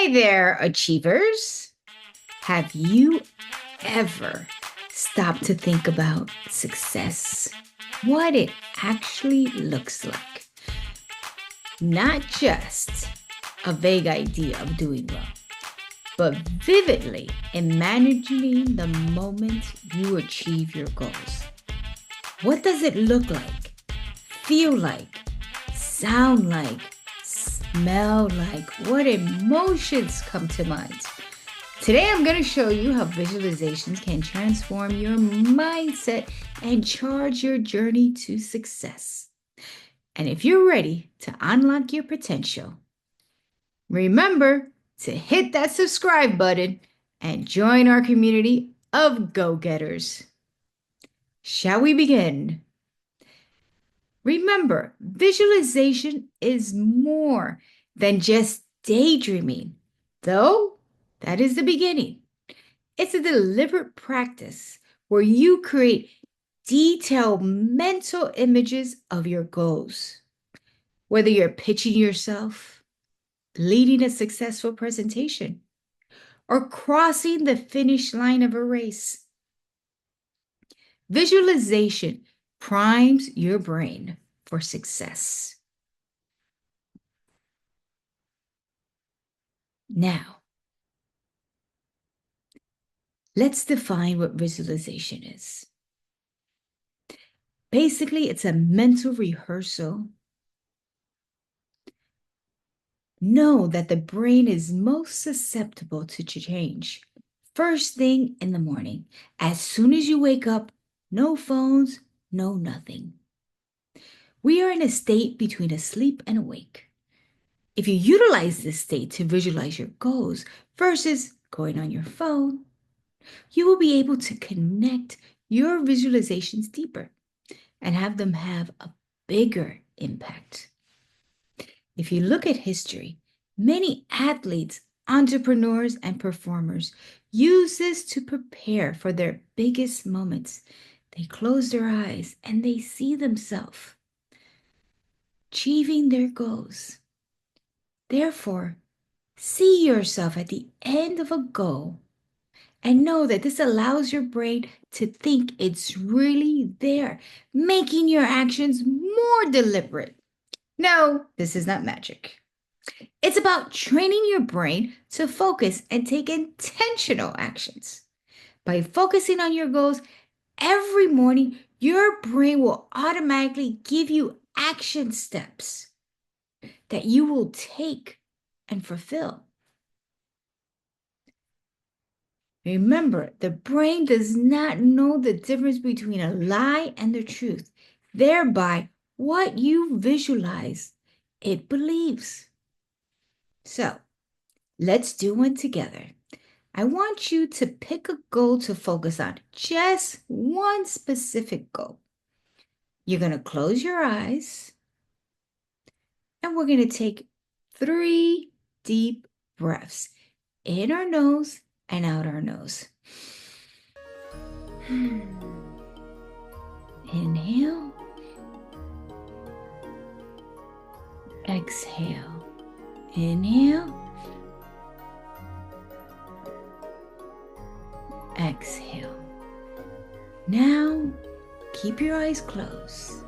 Hey there, achievers. Have you ever stopped to think about success? What it actually looks like? Not just a vague idea of doing well, but vividly imagining the moment you achieve your goals. What does it look like, feel like, sound like, smell like? What emotions come to mind? Today, I'm going to show you how visualizations can transform your mindset and charge your journey to success. And if you're ready to unlock your potential, remember to hit that subscribe button and join our community of go-getters. Shall we begin? Remember, visualization is more than just daydreaming, though that is the beginning. It's a deliberate practice where you create detailed mental images of your goals. Whether you're pitching yourself, leading a successful presentation, or crossing the finish line of a race, visualization primes your brain for success. Now, let's define what visualization is. Basically, it's a mental rehearsal. Know that the brain is most susceptible to change first thing in the morning. As soon as you wake up, no phones, no nothing. We are in a state between asleep and awake. If you utilize this state to visualize your goals versus going on your phone, you will be able to connect your visualizations deeper and have them have a bigger impact. If you look at history, many athletes, entrepreneurs, and performers use this to prepare for their biggest moments. They close their eyes and they see themselves achieving their goals. Therefore, see yourself at the end of a goal and know that this allows your brain to think it's really there, making your actions more deliberate. No, this is not magic. It's about training your brain to focus and take intentional actions. By focusing on your goals every morning, your brain will automatically give you action steps that you will take and fulfill. Remember, the brain does not know the difference between a lie and the truth. Thereby, what you visualize, it believes. So, let's do one together. I want you to pick a goal to focus on, just one specific goal. You're going to close your eyes, and we're going to take 3 deep breaths in our nose and out our nose. Inhale. Exhale. Inhale. Exhale. Now, keep your eyes closed.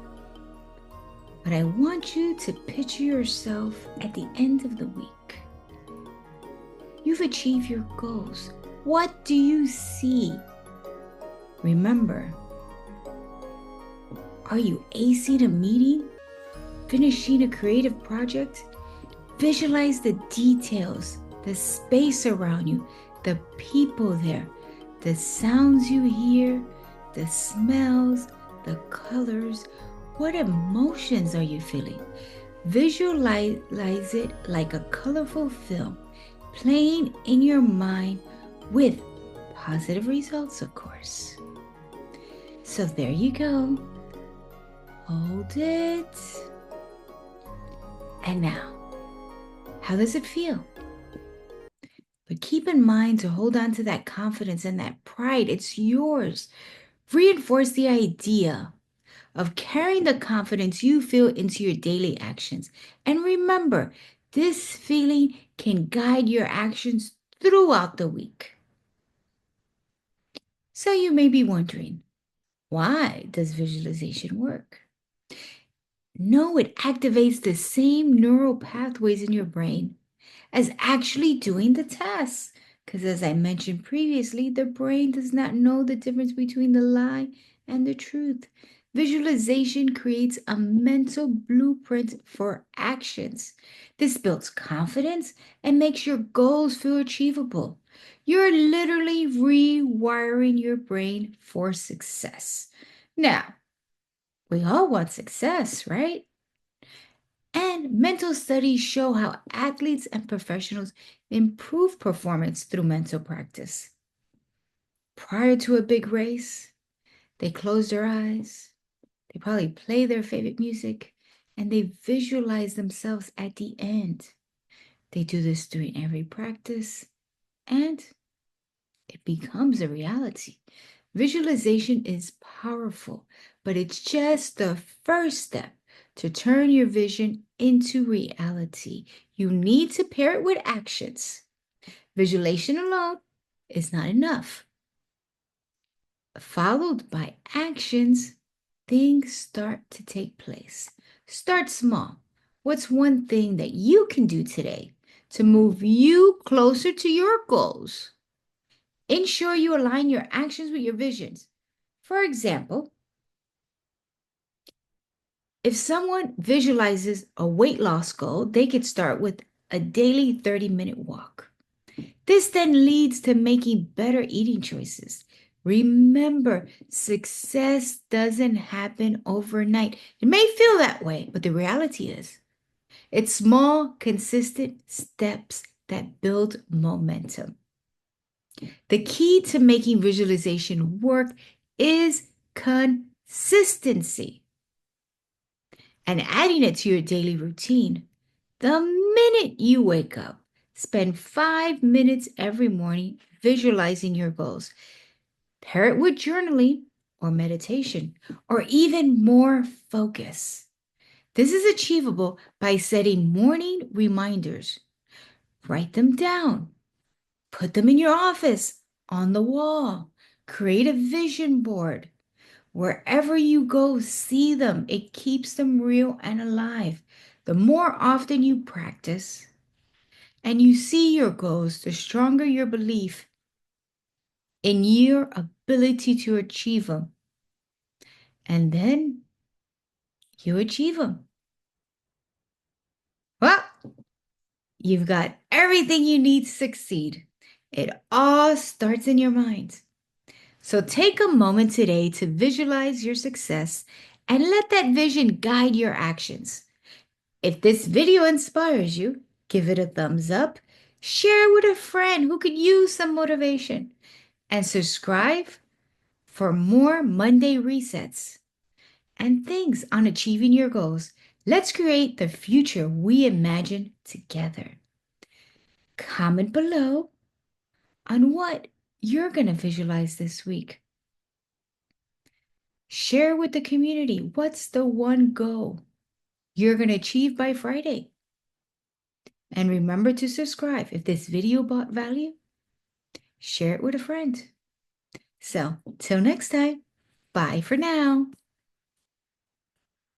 But I want you to picture yourself at the end of the week. You've achieved your goals. What do you see? Remember, are you acing a meeting? Finishing a creative project? Visualize the details, the space around you, the people there, the sounds you hear, the smells, the colors. What emotions are you feeling? Visualize it like a colorful film playing in your mind with positive results, of course. So there you go. Hold it. And now, how does it feel? But keep in mind to hold on to that confidence and that pride. It's yours. Reinforce the idea of carrying the confidence you feel into your daily actions. And remember, This feeling can guide your actions throughout the week. So you may be wondering, why does visualization work? No, it activates the same neural pathways in your brain as actually doing the task. Because as I mentioned previously, the brain does not know the difference between the lie and the truth. Visualization creates a mental blueprint for actions. This builds confidence and makes your goals feel achievable. You're literally rewiring your brain for success. Now, we all want success, right? And mental studies show how athletes and professionals improve performance through mental practice. Prior to a big race, they close their eyes, they probably play their favorite music, and they visualize themselves at the end. They do this during every practice, and it becomes a reality. Visualization is powerful, but it's just the first step to turn your vision into reality. You need to pair it with actions. Visualization alone is not enough. Followed by actions, things start to take place. Start small. What's one thing that you can do today to move you closer to your goals? Ensure you align your actions with your visions. For example, if someone visualizes a weight loss goal, they could start with a daily 30-minute walk. This then leads to making better eating choices. Remember, success doesn't happen overnight. It may feel that way, but the reality is it's small, consistent steps that build momentum. The key to making visualization work is consistency and adding it to your daily routine. The minute you wake up, spend 5 minutes every morning visualizing your goals. Pair it with journaling or meditation, or even more focus. This is achievable by setting morning reminders. Write them down. Put them in your office, on the wall. Create a vision board. Wherever you go, see them. It keeps them real and alive. The more often you practice and you see your goals, the stronger your belief in your ability to achieve them. And then you achieve them. Well, you've got everything you need to succeed. It all starts in your mind. So take a moment today to visualize your success and let that vision guide your actions. If this video inspires you, give it a thumbs up, share it with a friend who could use some motivation, and subscribe for more Monday resets and things on achieving your goals. Let's create the future we imagine together. Comment below on what you're going to visualize this week. Share with the community what's the one goal you're going to achieve by Friday. And remember to subscribe. If this video brought value, share it with a friend. So, till next time, bye for now.